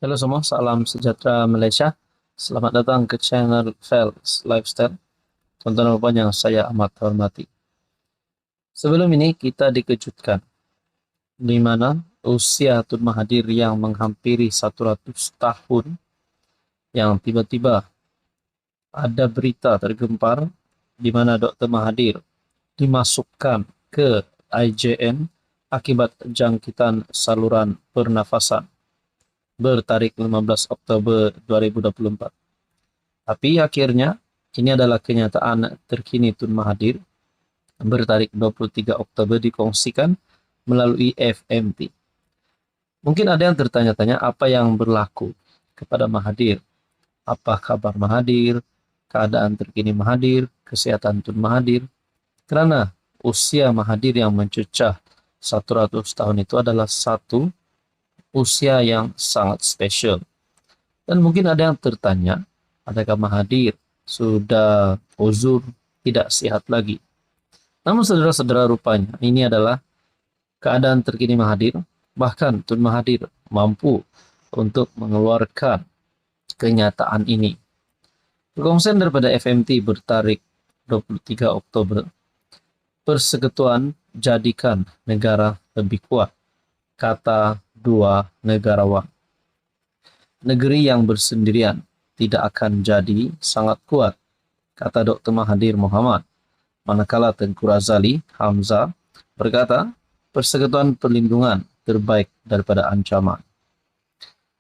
Halo semua, salam sejahtera Malaysia. Selamat datang ke channel Fels Lifestyle. Tonton apa yang saya amat hormati. Sebelum ini kita dikejutkan di mana usia Tun Mahathir yang menghampiri 100 tahun yang tiba-tiba ada berita tergempar di mana Dr. Mahathir dimasukkan ke IJN akibat jangkitan saluran pernafasan bertarikh 15 Oktober 2024. Tapi akhirnya ini adalah kenyataan terkini Tun Mahathir bertarikh 23 Oktober dikongsikan melalui FMT. Mungkin ada yang tertanya-tanya apa yang berlaku kepada Mahathir. Apa kabar Mahathir, keadaan terkini Mahathir, kesehatan Tun Mahathir. Karena usia Mahathir yang mencecah 100 tahun itu adalah satu usia yang sangat spesial. Dan mungkin ada yang tertanya, adakah Mahathir sudah uzur, tidak sehat lagi? Namun saudara-saudara, rupanya ini adalah keadaan terkini Mahathir. Bahkan Tun Mahathir mampu untuk mengeluarkan kenyataan ini. Perkongsian daripada FMT bertarikh 23 Oktober, persekutuan jadikan negara lebih kuat, kata dua negarawan. Negeri yang bersendirian tidak akan jadi sangat kuat, kata Dr. Mahathir Mohamad. Manakala Tengku Razali Hamzah berkata, persekutuan perlindungan terbaik daripada ancaman.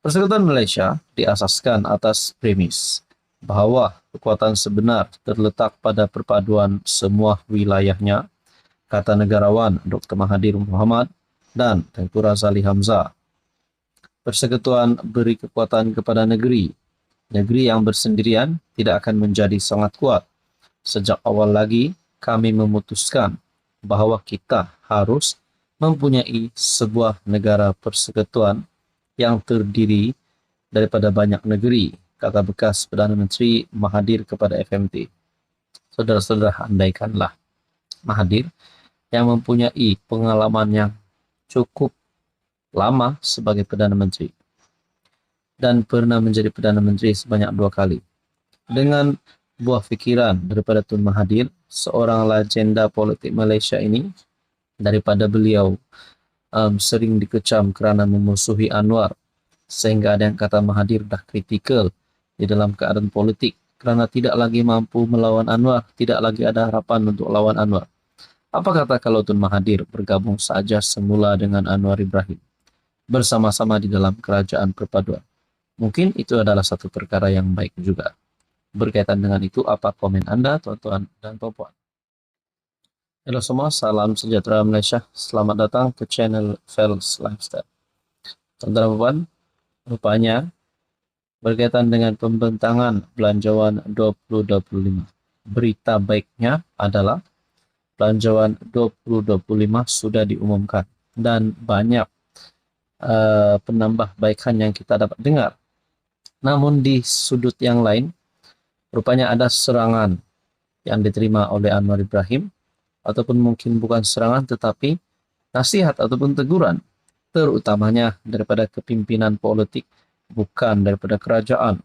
Persekutuan Malaysia diasaskan atas premis bahawa kekuatan sebenar terletak pada perpaduan semua wilayahnya, kata negarawan Dr. Mahathir Mohamad dan Tengku Razali Hamzah. Persekutuan beri kekuatan kepada negeri. Negeri yang bersendirian tidak akan menjadi sangat kuat. Sejak awal lagi, kami memutuskan bahawa kita harus mempunyai sebuah negara persekutuan yang terdiri daripada banyak negeri, kata bekas Perdana Menteri Mahathir kepada FMT. Saudara-saudara, andaikanlah Mahathir yang mempunyai pengalaman yang cukup lama sebagai Perdana Menteri dan pernah menjadi Perdana Menteri sebanyak 2 kali. Dengan buah fikiran daripada Tun Mahathir, seorang legenda politik Malaysia ini, daripada beliau sering dikecam kerana memusuhi Anwar, sehingga ada yang kata Mahathir dah kritikal di dalam keadaan politik kerana tidak lagi mampu melawan Anwar, tidak lagi ada harapan untuk lawan Anwar. Apa kata kalau Tun Mahathir bergabung saja semula dengan Anwar Ibrahim, bersama-sama di dalam kerajaan perpaduan? Mungkin itu adalah satu perkara yang baik juga. Berkaitan dengan itu, apa komen Anda, tuan-tuan dan puan-puan? Halo semua, salam sejahtera Malaysia. Selamat datang ke channel Fels Lifestyle. Tuan-tuan dan puan, rupanya berkaitan dengan pembentangan Belanjawan 2025. Berita baiknya adalah Belanjawan 2025 sudah diumumkan dan banyak penambahbaikan yang kita dapat dengar. Namun di sudut yang lain, rupanya ada serangan yang diterima oleh Anwar Ibrahim, ataupun mungkin bukan serangan tetapi nasihat ataupun teguran, terutamanya daripada kepimpinan politik, bukan daripada kerajaan.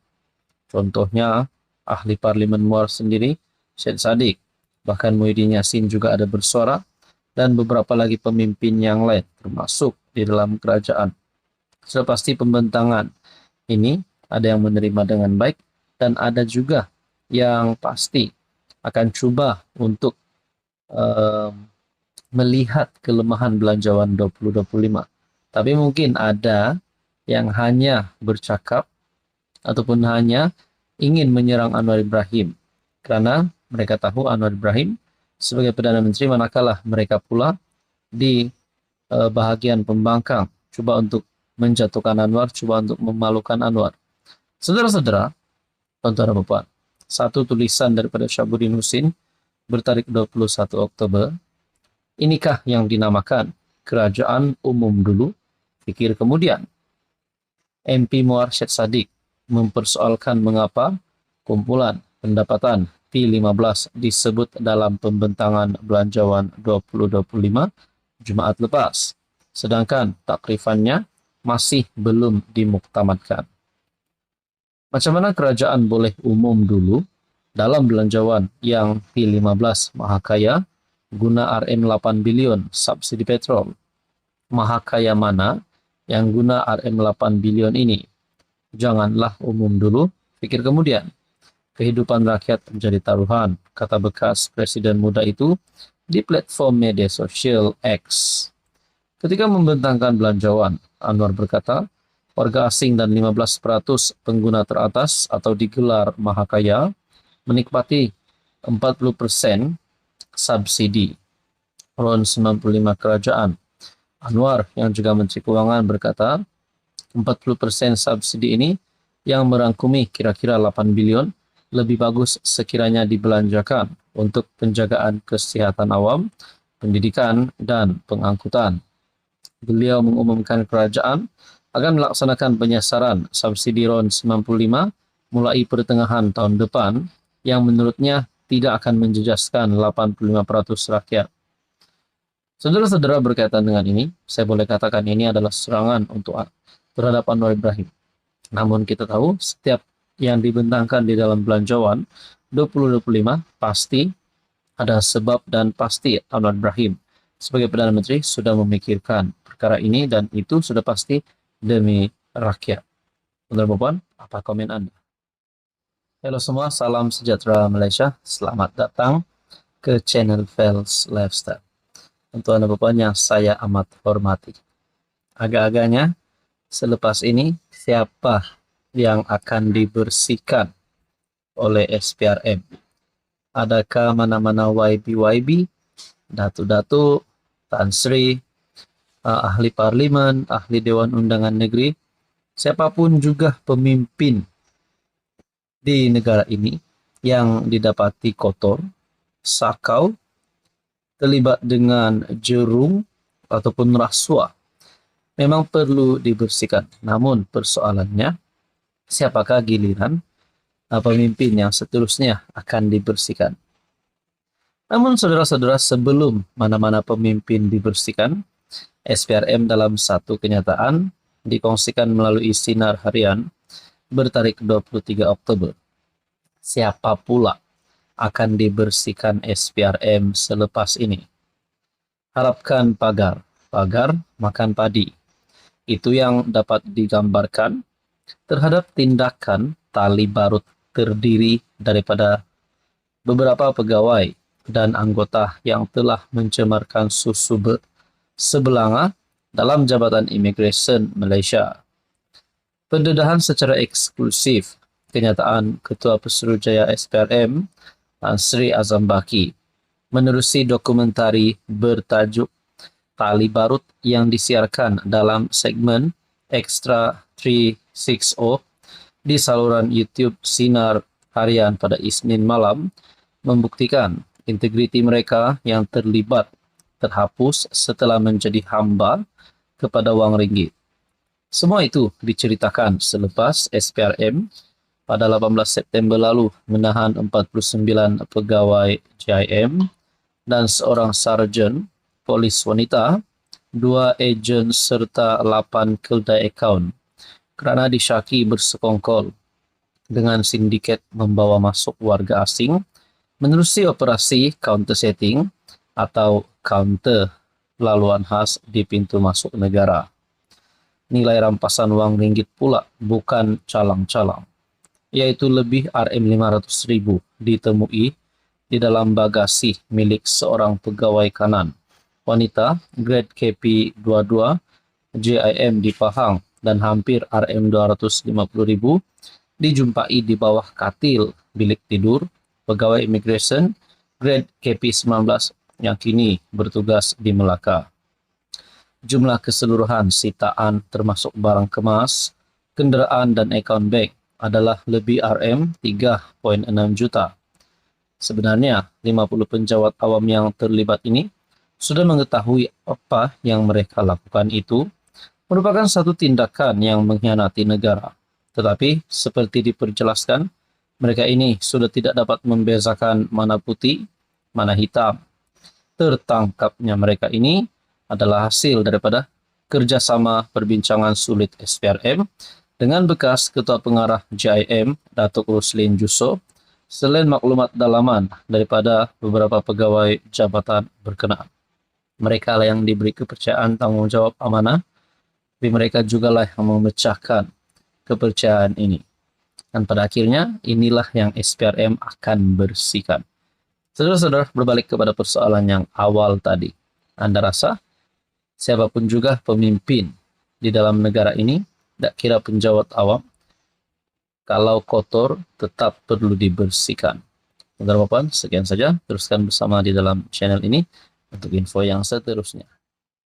Contohnya, ahli Parlimen Muar sendiri, Syed Saddiq, bahkan Muhyiddin Yassin juga ada bersuara, dan beberapa lagi pemimpin yang lain, termasuk di dalam kerajaan. Sudah pasti pembentangan ini ada yang menerima dengan baik, dan ada juga yang pasti akan cuba untuk melihat kelemahan Belanjawan 2025. Tapi mungkin ada yang hanya bercakap ataupun hanya ingin menyerang Anwar Ibrahim kerana mereka tahu Anwar Ibrahim sebagai Perdana Menteri, manakala mereka pula di bahagian pembangkang cuba untuk menjatuhkan Anwar, cuba untuk memalukan Anwar. Saudara-saudara, tuan-tuan dan puan, satu tulisan daripada Syabuddin Husin bertarikh 21 Oktober, inikah yang dinamakan kerajaan umum dulu, fikir kemudian. MP Muar Syed Saddiq mempersoalkan mengapa kumpulan pendapatan P15 disebut dalam pembentangan Belanjawan 2025 Jumaat lepas, sedangkan takrifannya masih belum dimuktamadkan. Macam mana kerajaan boleh umum dulu dalam belanjawan yang P15 Mahakaya guna RM 8 bilion subsidi petrol? Mahakaya mana yang guna RM 8 bilion ini? Janganlah umum dulu, pikir kemudian. Kehidupan rakyat menjadi taruhan, kata bekas Presiden muda itu di platform media sosial X. Ketika membentangkan belanjawan, Anwar berkata, warga asing dan 15% pengguna teratas atau digelar Mahakaya menikmati 40% subsidi. RON 95 kerajaan. Anwar yang juga Menteri Keuangan berkata, 40% subsidi ini yang merangkumi kira-kira 8 bilion lebih bagus sekiranya dibelanjakan untuk penjagaan kesihatan awam, pendidikan, dan pengangkutan. Beliau mengumumkan kerajaan akan melaksanakan penyasaran subsidi RON 95 mulai pertengahan tahun depan yang menurutnya tidak akan menjejaskan 85% rakyat. Saudara-saudara, berkaitan dengan ini, saya boleh katakan ini adalah serangan terhadap Anwar Ibrahim. Namun kita tahu setiap yang dibentangkan di dalam belanjawan 2025 pasti ada sebab dan pasti Anwar Ibrahim sebagai Perdana Menteri sudah memikirkan perkara ini dan itu sudah pasti demi rakyat. Saudara-saudara, apa komen Anda? Halo semua, salam sejahtera Malaysia. Selamat datang ke channel Fels Lifestyle. Untuk Anda Bapak yang saya amat hormati. Agak-agaknya selepas ini siapa yang akan dibersihkan oleh SPRM? Adakah mana-mana YB, Datuk-Datuk, Tan Sri, ahli parlimen, ahli Dewan Undangan Negeri, siapapun juga pemimpin di negara ini yang didapati kotor, sakau, terlibat dengan jerung ataupun rasuah, memang perlu dibersihkan. Namun persoalannya, siapakah giliran pemimpin yang seterusnya akan dibersihkan? Namun saudara-saudara, sebelum mana-mana pemimpin dibersihkan, SPRM dalam satu kenyataan dikongsikan melalui sinar harian bertarik 23 Oktober. Siapa pula akan dibersihkan SPRM selepas ini? Harapkan pagar makan padi. Itu yang dapat digambarkan terhadap tindakan tali barut terdiri daripada beberapa pegawai dan anggota yang telah mencemarkan susu sebelanga dalam Jabatan Imigresen Malaysia. Pendedahan secara eksklusif kenyataan Ketua Pesuruhjaya SPRM Tan Sri Azam Baki menerusi dokumentari bertajuk Tali Barut yang disiarkan dalam segmen Extra 360 di saluran YouTube Sinar Harian pada Isnin malam membuktikan integriti mereka yang terlibat terhapus setelah menjadi hamba kepada wang ringgit. Semua itu diceritakan selepas SPRM pada 18 September lalu menahan 49 pegawai JIM dan seorang sarjan polis wanita, 2 ejen serta 8 keldai akaun kerana disyaki bersekongkol dengan sindiket membawa masuk warga asing menerusi operasi counter setting atau counter laluan khas di pintu masuk negara. Nilai rampasan wang ringgit pula bukan calang-calang, iaitu lebih RM500,000 ditemui di dalam bagasi milik seorang pegawai kanan wanita grade KP22 JIM di Pahang dan hampir RM250,000 dijumpai di bawah katil bilik tidur pegawai imigresen grade KP19 yang kini bertugas di Melaka. Jumlah keseluruhan sitaan termasuk barang kemas, kenderaan dan akaun bank adalah lebih RM3.6 juta. Sebenarnya, 50 penjawat awam yang terlibat ini sudah mengetahui apa yang mereka lakukan itu merupakan satu tindakan yang mengkhianati negara. Tetapi, seperti diperjelaskan, mereka ini sudah tidak dapat membezakan mana putih, mana hitam. Tertangkapnya mereka ini adalah hasil daripada kerjasama perbincangan sulit SPRM dengan bekas Ketua Pengarah JIM, Datuk Roslin Jusso, selain maklumat dalaman daripada beberapa pegawai jabatan berkenaan. Mereka lah yang diberi kepercayaan tanggungjawab amanah, tapi mereka jugalah yang memecahkan kepercayaan ini. Dan pada akhirnya, inilah yang SPRM akan bersihkan. Saudara-saudara, berbalik kepada persoalan yang awal tadi. Anda rasa, siapapun juga pemimpin di dalam negara ini, tak kira penjawat awam, kalau kotor tetap perlu dibersihkan. Saudara Bapak, sekian saja. Teruskan bersama di dalam channel ini untuk info yang seterusnya.